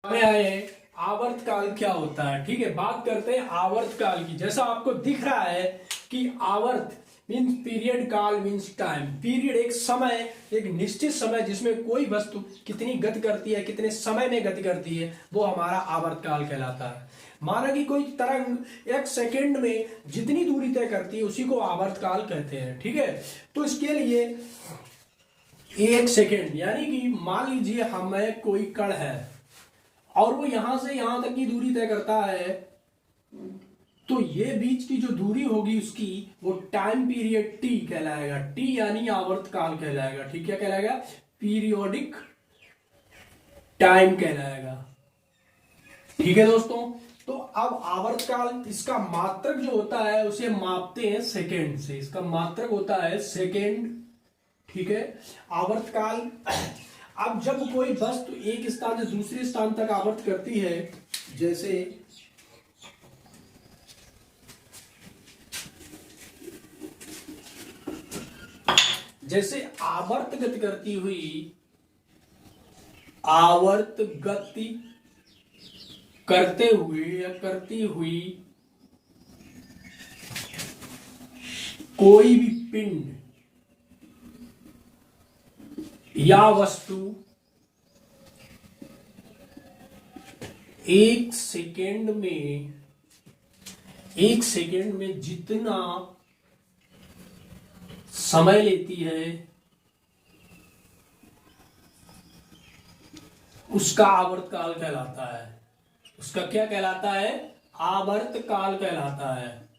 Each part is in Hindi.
में आए हैं आवर्त काल क्या होता है। ठीक है, बात करते हैं आवर्त काल की। जैसा आपको दिख रहा है कि आवर्त मीन्स पीरियड, काल मीन्स टाइम। पीरियड एक समय, एक निश्चित समय जिसमें कोई वस्तु कितनी गति करती है, कितने समय में गति करती है, वो हमारा आवर्त काल कहलाता है। माना कि कोई तरंग एक सेकंड में जितनी दूरी तय करती है उसी को आवर्त काल कहते हैं। ठीक है, तो इसके लिए एक सेकंड यानी कि मान लीजिए हमें कोई कण है और वो यहां से यहां तक की दूरी तय करता है, तो ये बीच की जो दूरी होगी उसकी वो टाइम पीरियड टी कहलाएगा। टी यानी आवर्त काल कहलाएगा। ठीक, क्या कहलाएगा? पीरियोडिक टाइम कहलाएगा। ठीक है दोस्तों, तो अब आवर्त काल, इसका मात्रक जो होता है उसे मापते हैं सेकेंड से। इसका मात्रक होता है सेकेंड। ठीक है, आवर्त काल। अब जब कोई वस्तु एक स्थान से दूसरे स्थान तक आवर्त करती है, जैसे आवर्त गति करती हुई, आवर्त गति करते हुए या करती हुई कोई भी पिंड या वस्तु एक सेकेंड में जितना समय लेती है उसका आवर्त काल कहलाता है। उसका क्या कहलाता है? आवर्त काल कहलाता है।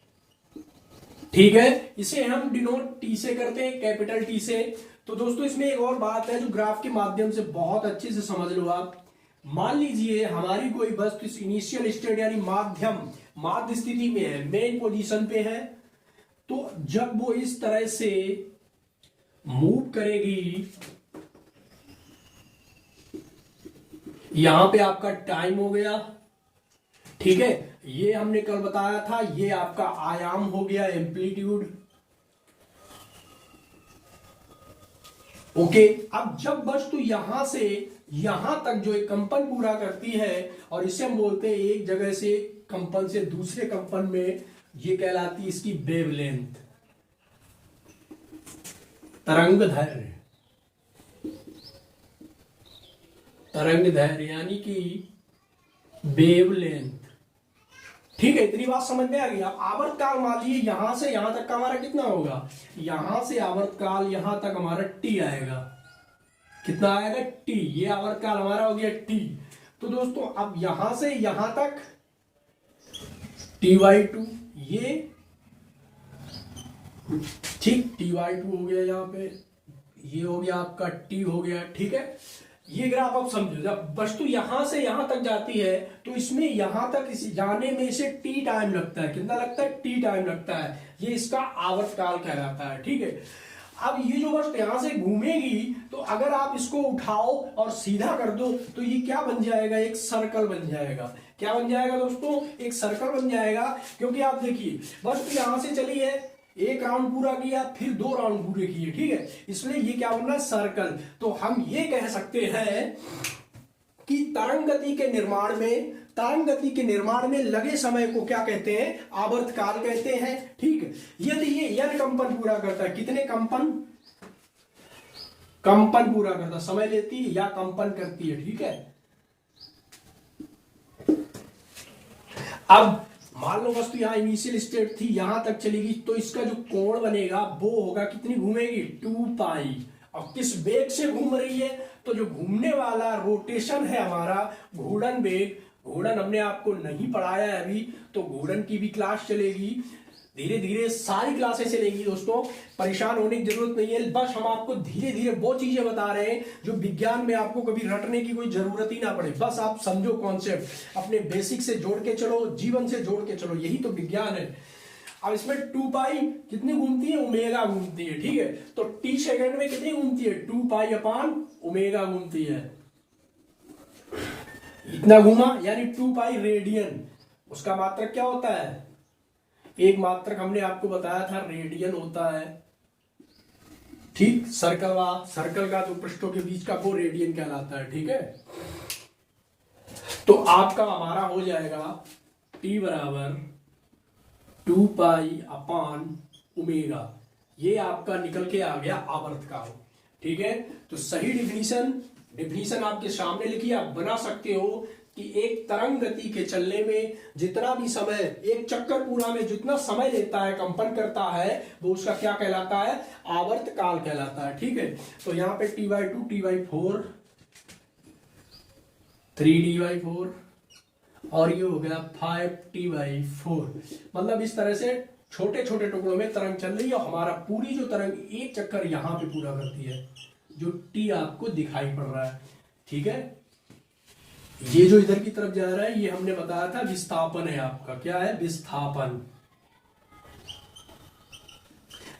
ठीक है, इसे हम डिनोट टी से करते हैं, कैपिटल टी से। तो दोस्तों इसमें एक और बात है जो ग्राफ के माध्यम से बहुत अच्छे से समझ लो आप। मान लीजिए हमारी कोई वस्तु इस इनिशियल स्टेट यानी माध्य स्थिति में है, मेन पोजीशन पे है, तो जब वो इस तरह से मूव करेगी, यहां पे आपका टाइम हो गया। ठीक है, ये हमने कल बताया था, ये आपका आयाम हो गया, एम्पलीट्यूड। ओके, अब जब वस्तु यहां से यहां तक जो एक कंपन पूरा करती है, और इसे हम बोलते हैं एक जगह से कंपन से दूसरे कंपन में, ये कहलाती है इसकी वेवलेंथ, तरंग दैर्घ्य यानी कि वेवलेंथ। ठीक है, इतनी बात समझ में आ गई। अब आवर्त काल मान लीजिए यहां से यहां तक का हमारा कितना होगा, यहां से आवर्त काल यहां तक हमारा टी आएगा। कितना आएगा? टी। ये आवर्त काल हमारा हो गया टी। तो दोस्तों अब यहां से यहां तक T/2, ये ठीक T/2 हो गया, यहां पे ये हो गया आपका T हो गया। ठीक है, ये ग्राफ आप समझो, जब वस्तु यहां से यहां तक जाती है तो इसमें यहां तक जाने में इसे टी टाइम लगता है। कितना लगता है? टी टाइम लगता है। ये इसका आवर्त काल कहलाता है। ठीक है, अब ये जो वस्तु यहां से घूमेगी, तो अगर आप इसको उठाओ और सीधा कर दो तो ये क्या बन जाएगा? एक सर्कल बन जाएगा। क्या बन जाएगा दोस्तों? एक सर्कल बन जाएगा। क्योंकि आप देखिए वस्तु यहां से चली है, एक राउंड पूरा किया, फिर 2 राउंड पूरे किए। ठीक है, इसलिए ये क्या बन रहा है? सर्कल। तो हम ये कह सकते हैं कि तरंग गति के निर्माण में लगे समय को क्या कहते हैं? आवर्त काल कहते हैं। ठीक है, यदि ये n कंपन पूरा करता है, कितने कंपन पूरा करता, समय लेती है या कंपन करती है। ठीक है, अब मान लो वस्तु यहां इनिशियल स्टेट थी, यहां तक चलेगी, तो इसका जो कोण बनेगा वो होगा, कितनी घूमेगी? 2π। और किस वेग से घूम रही है? तो जो घूमने वाला रोटेशन है हमारा, घूर्णन वेग, घूर्णन हमने आपको नहीं पढ़ाया है अभी, तो घूर्णन की भी क्लास चलेगी। धीरे धीरे सारी क्लासें चलेंगी दोस्तों, परेशान होने की जरूरत नहीं है। बस हम आपको धीरे धीरे वो चीजें बता रहे हैं जो विज्ञान में आपको कभी रटने की कोई जरूरत ही ना पड़े। बस आप समझो कॉन्सेप्ट, अपने बेसिक से जोड़ के चलो, जीवन से जोड़ के चलो, यही तो विज्ञान है। अब इसमें 2π कितनी घूमती है? ओमेगा घूमती है। ठीक है, तो टी सेकंड में कितनी घूमती है? 2π/ओमेगा घूमती है। इतना घूमा यानी 2π रेडियन। उसका मात्रक क्या होता है? एक मात्रक हमने आपको बताया था, रेडियन होता है। ठीक, सर्कल का जो पृष्ठों के बीच का वो रेडियन कहलाता है। ठीक है, तो आपका हमारा हो जाएगा टी बराबर 2 पाई अपान ओमेगा। ये आपका निकल के आ गया आवर्तकाल। ठीक है, तो सही डिफिनीशन आपके सामने लिखी, आप बना सकते हो कि एक तरंग गति के चलने में जितना भी समय, एक चक्कर पूरा में जितना समय लेता है, कंपन करता है, वो उसका क्या कहलाता है, आवर्तकाल कहलाता है। ठीक है, तो यहाँ पे T/2 T/4 3D/4 और ये हो गया 5T/4। मतलब इस तरह से छोटे छोटे टुकड़ों में तरंग चल रही है और हमारा पूरी जो तरंग एक चक्कर यहां पे पूरा करती है, जो टी आपको दिखाई पड़ रहा है। ठीक है, ये जो इधर की तरफ जा रहा है ये हमने बताया था विस्थापन है आपका। क्या है, विस्थापन।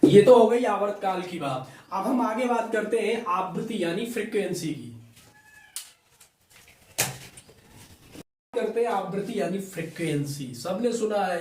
ये तो हो गई आवर्तकाल की बात। अब हम आगे बात करते हैं आवृत्ति यानी फ्रीक्वेंसी की। करते हैं आवृत्ति यानी फ्रीक्वेंसी। सबने सुना है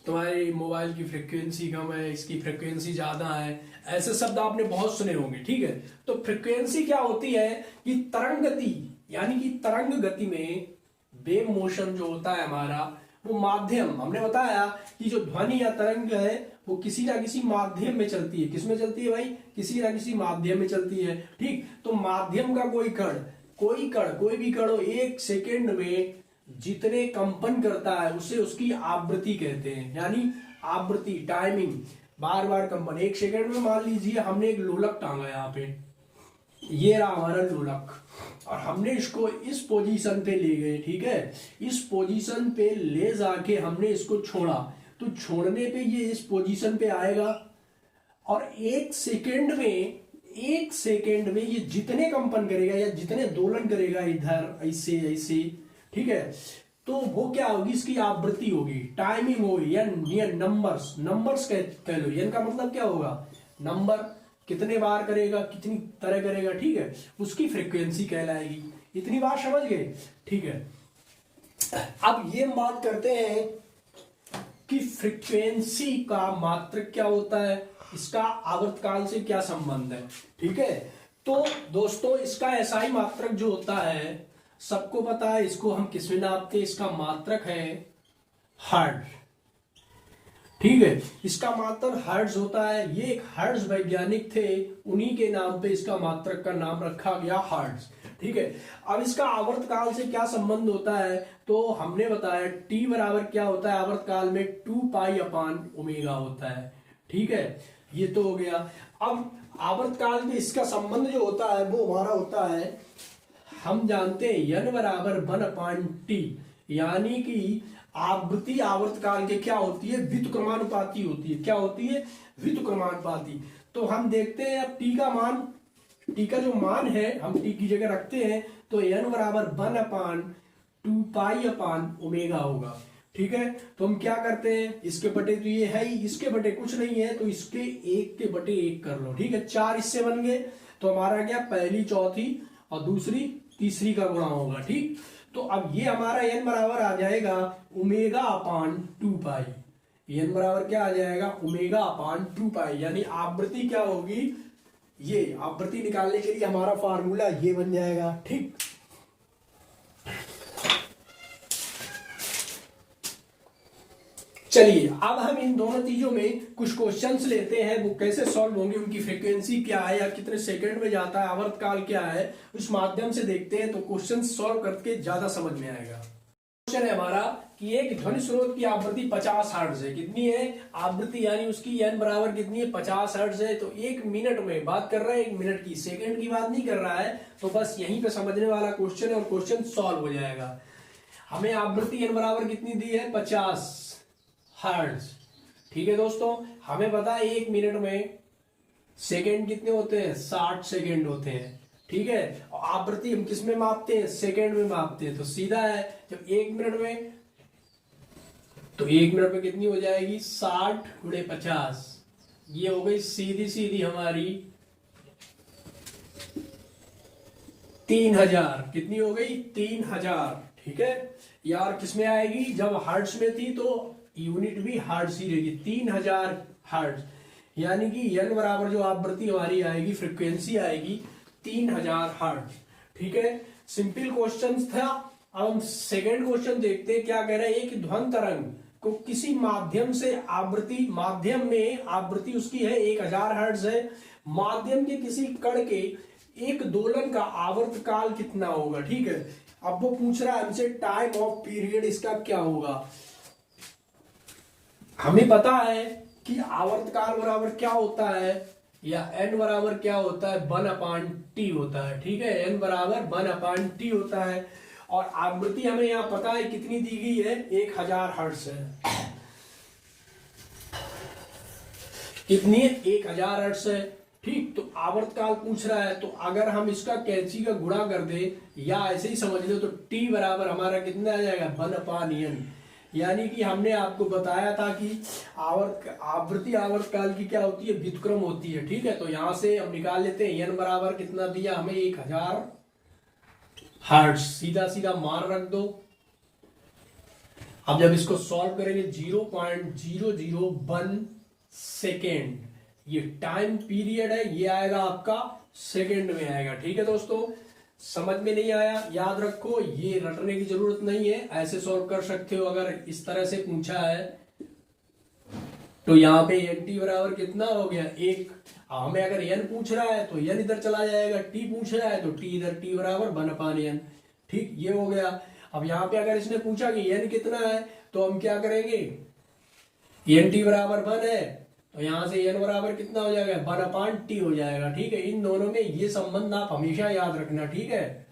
तुम्हारे मोबाइल की फ्रीक्वेंसी कम है, इसकी फ्रीक्वेंसी ज्यादा है, ऐसे शब्द आपने बहुत सुने होंगे। ठीक है, तो फ्रीक्वेंसी क्या होती है कि तरंग गति, यानी कि तरंग गति में वेव मोशन जो होता है हमारा, वो माध्यम, हमने बताया कि जो ध्वनि या तरंग है वो किसी ना किसी माध्यम में चलती है। किसमें चलती है भाई, किसी ना किसी माध्यम में चलती है। ठीक, तो माध्यम का कोई भी कण हो, एक सेकेंड में जितने कंपन करता है उसे उसकी आवृत्ति कहते हैं। यानी आवृत्ति, टाइमिंग, बार बार कंपन। एक सेकेंड में मान लीजिए हमने एक लोलक टांगा यहाँ पे, ये रहा हमारा लोलक, और हमने इसको इस पोजीशन पे ले गए। ठीक है, इस पोजीशन पे ले जाके हमने इसको छोड़ा, तो छोड़ने पे ये इस पोजीशन पे आएगा और एक सेकेंड में ये जितने कंपन करेगा या जितने दोलन करेगा, इधर ऐसे ऐसे, ठीक है, तो वो क्या होगी, इसकी आवृत्ति होगी, टाइमिंग होगी, या नंबर्स कह लो। एन का मतलब क्या होगा, नंबर, कितने बार करेगा, कितनी तरह करेगा। ठीक है, उसकी फ्रीक्वेंसी कहलाएगी। इतनी बात समझ गए। ठीक है, अब ये बात करते हैं कि फ्रीक्वेंसी का मात्रक क्या होता है, इसका आवर्तकाल से क्या संबंध है। ठीक है, तो दोस्तों इसका एसआई मात्रक जो होता है, सबको पता है, इसको हम किसमें नापते हैं, इसका मात्रक है हर्ट्ज। ठीक है, इसका मात्रक हर्ट्ज होता है। ये एक हर्ट्ज वैज्ञानिक थे, उन्हीं के नाम पे इसका मात्रक का नाम रखा गया हर्ट्ज। ठीक है, अब इसका आवर्तकाल से क्या संबंध होता है, तो हमने बताया टी बराबर क्या होता है आवर्तकाल में, 2 पाई अपान ओमेगा होता है। ठीक है, ये तो हो गया। अब आवर्तकाल में इसका संबंध जो होता है वो हमारा होता है, हम जानते हैं n बराबर 1/t, यानी कि आवृत्ति आवर्तकाल के क्या होती है, व्युत्क्रमानुपाती होती है। क्या होती है, व्युत्क्रमानुपाती। तो हम देखते हैं अब टी का जो मान है हम टी की जगह रखते हैं, तो n बराबर 1/2 पाई अपान ओमेगा होगा। ठीक है, तो हम क्या करते हैं, इसके बटे तो ये है ही, इसके बटे कुछ नहीं है, तो इसके 1 के बटे 1 कर लो। ठीक है, 4 इससे बन गए, तो हमारा क्या, पहली चौथी और दूसरी तीसरी का गुणा होगा। ठीक, तो अब ये हमारा n बराबर आ जाएगा ओमेगा अपान 2 पाई। n बराबर क्या आ जाएगा, ओमेगा अपान 2 पाई, यानी आवृत्ति क्या होगी, ये आवृत्ति निकालने के लिए हमारा फार्मूला ये बन जाएगा। ठीक, चलिए अब हम इन दोनों चीजों में कुछ क्वेश्चंस लेते हैं, वो कैसे सॉल्व होंगे, उनकी फ्रीक्वेंसी क्या है या कितने सेकंड में जाता है, आवर्तकाल क्या है, उस माध्यम से देखते हैं, तो क्वेश्चन सॉल्व करके ज्यादा समझ में आएगा। क्वेश्चन है हमारा कि एक ध्वनि स्रोत की आवृत्ति 50 हर्ट्ज है। कितनी है आवृत्ति, यानी उसकी n बराबर कितनी है, 50 हर्ट्ज है। तो 1 मिनट में बात कर रहा है, 1 मिनट की, सेकंड की बात नहीं कर रहा है। तो बस यहीं पे समझने वाला क्वेश्चन है और क्वेश्चन सॉल्व हो जाएगा। हमें आवृत्ति n बराबर कितनी दी है, 50 हर्ट्ज। ठीक है दोस्तों, हमें पता है 1 मिनट में सेकंड कितने होते हैं, 60 सेकंड होते हैं। ठीक है, और आवृत्ति हम किस में मापते हैं, सेकंड में मापते हैं। तो सीधा है, जब 1 मिनट में, तो 1 मिनट में कितनी हो जाएगी, 60 गुणे 50, ये हो गई सीधी सीधी हमारी 3000। कितनी हो गई, 3000। ठीक है यार, किसमें आएगी, जब हर्ट्ज में थी तो यूनिट भी हर्ट्ज ही रहेगी, 3000 हर्ट्ज, यानी कि n बराबर जो आवृत्ति हमारी आएगी, फ्रीक्वेंसी आएगी 3000 हर्ट्ज। ठीक है, सिंपल क्वेश्चन था। अब हम सेकेंड क्वेश्चन देखते हैं, क्या कह रहा है, एक ध्वनि तरंग को किसी माध्यम से आवृत्ति, माध्यम में आवृत्ति उसकी है 1000 हर्ट्ज है, माध्यम के किसी कण के एक दोलन का आवर्तकाल कितना होगा। ठीक है, अब वो पूछ रहा है हमसे टाइम ऑफ पीरियड इसका क्या होगा। हमें पता है कि आवर्तकाल बराबर क्या होता है, या n बराबर क्या होता है, 1/t होता है। ठीक है, n बराबर 1/t होता है, और आवृत्ति हमें यहाँ पता है कितनी दी गई है, 1000 हर्ट्ज है। कितनी है, 1000 हर्ट्ज है। ठीक, तो आवर्तकाल पूछ रहा है, तो अगर हम इसका कैंची का गुणा कर दे या ऐसे ही समझ लो, तो t बराबर हमारा कितना आ जाएगा, 1/n। यानी कि हमने आपको बताया था कि आवृत्ति आवर्तकाल की क्या होती है, व्युत्क्रम होती है। ठीक है, तो यहां से हम निकाल लेते हैं, n बराबर कितना दिया हमें, 1000 हर्ट्ज, सीधा सीधा मान रख दो। अब जब इसको सॉल्व करेंगे 0.001 सेकेंड, ये टाइम पीरियड है, ये आएगा आपका सेकेंड में आएगा। ठीक है दोस्तों, समझ में नहीं आया, याद रखो, ये रटने की जरूरत नहीं है, ऐसे सॉल्व कर सकते हो। अगर इस तरह से पूछा है तो यहाँ पे nt बराबर कितना हो गया, 1। हमें अगर n पूछ रहा है तो n इधर चला जाएगा, t पूछ रहा है तो t इधर, t बराबर 1/n। ठीक, ये हो गया। अब यहाँ पे अगर इसने पूछा कि n कितना है, तो हम क्या करेंगे, nt बराबर 1 है, तो यहां से n बराबर कितना हो जाएगा, 1/t हो जाएगा। ठीक है, इन दोनों में ये संबंध आप हमेशा याद रखना। ठीक है,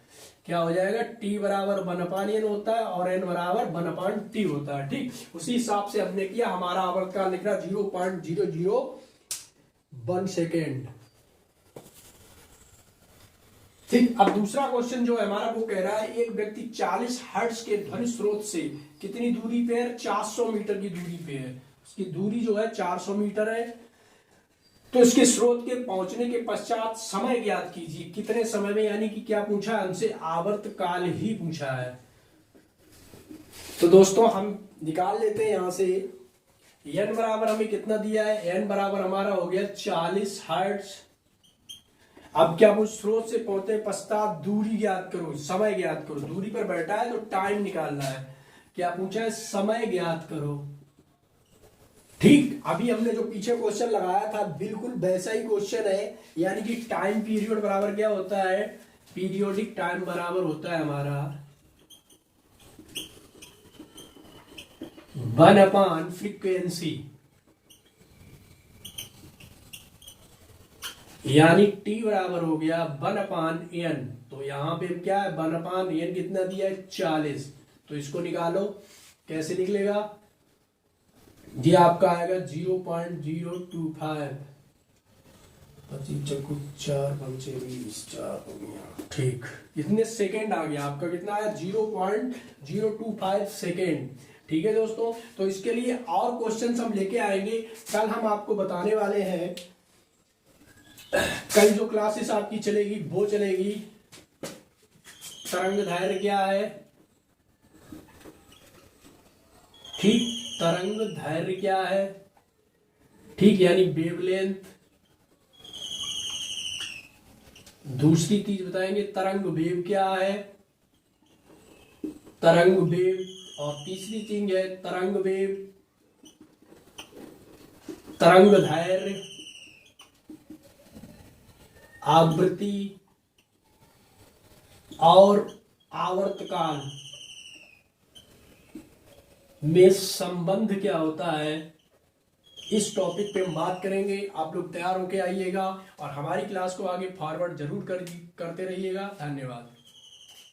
क्या हो जाएगा, t बराबर 1/n होता है और n बराबर 1/t होता है। ठीक, उसी हिसाब से हमने किया, हमारा आवर्तकाल लिख रहा 0.001 सेकेंड। ठीक, अब दूसरा क्वेश्चन जो है हमारा, वो कह रहा है एक व्यक्ति 40 हर्ट्ज के ध्वनि स्रोत से कितनी दूरी पे है, 400 मीटर की दूरी पे है। उसकी दूरी जो है 400 मीटर है। तो इसके स्रोत के पहुंचने के पश्चात समय ज्ञात कीजिए, कितने समय में, यानी कि क्या पूछा है हमसे, आवर्तकाल ही पूछा है। तो दोस्तों हम निकाल लेते हैं यहां से, n बराबर हमें कितना दिया है, n बराबर हमारा हो गया 40 हर्ट्ज। अब क्या पूछ, स्रोत से पहुंचने पश्चात दूरी ज्ञात करो, समय ज्ञात करो। दूरी पर बैठा है तो टाइम निकालना है। क्या पूछा है, समय ज्ञात करो। ठीक, अभी हमने जो पीछे क्वेश्चन लगाया था बिल्कुल वैसा ही क्वेश्चन है, यानी कि टाइम पीरियड बराबर क्या होता है, पीरियोडिक टाइम बराबर होता है हमारा 1/फ्रीक्वेंसी, यानी t बराबर हो गया 1/n। तो यहां पे क्या है, 1/n कितना दिया है, 40। तो इसको निकालो, कैसे निकलेगा, ये आपका आएगा 0.025, 25×4 ठीक, इतने सेकेंड आ गया आपका, कितना है 0.025 सेकेंड। ठीक है दोस्तों, तो इसके लिए और क्वेश्चंस हम लेके आएंगे। कल हम आपको बताने वाले हैं, कल जो क्लासेस आपकी चलेगी वो चलेगी, तरंग दैर्घ्य क्या है। ठीक, तरंग दैर्घ्य क्या है, ठीक, यानी वेवलेंथ। दूसरी चीज बताएंगे, तरंग वेव क्या है, तरंग वेव। और तीसरी चीज है तरंग वेव, तरंग दैर्घ्य, आवृत्ति और आवर्तकाल में संबंध क्या होता है, इस टॉपिक पे हम बात करेंगे। आप लोग तैयार होके आइएगा और हमारी क्लास को आगे फॉरवर्ड जरूर करते रहिएगा। धन्यवाद।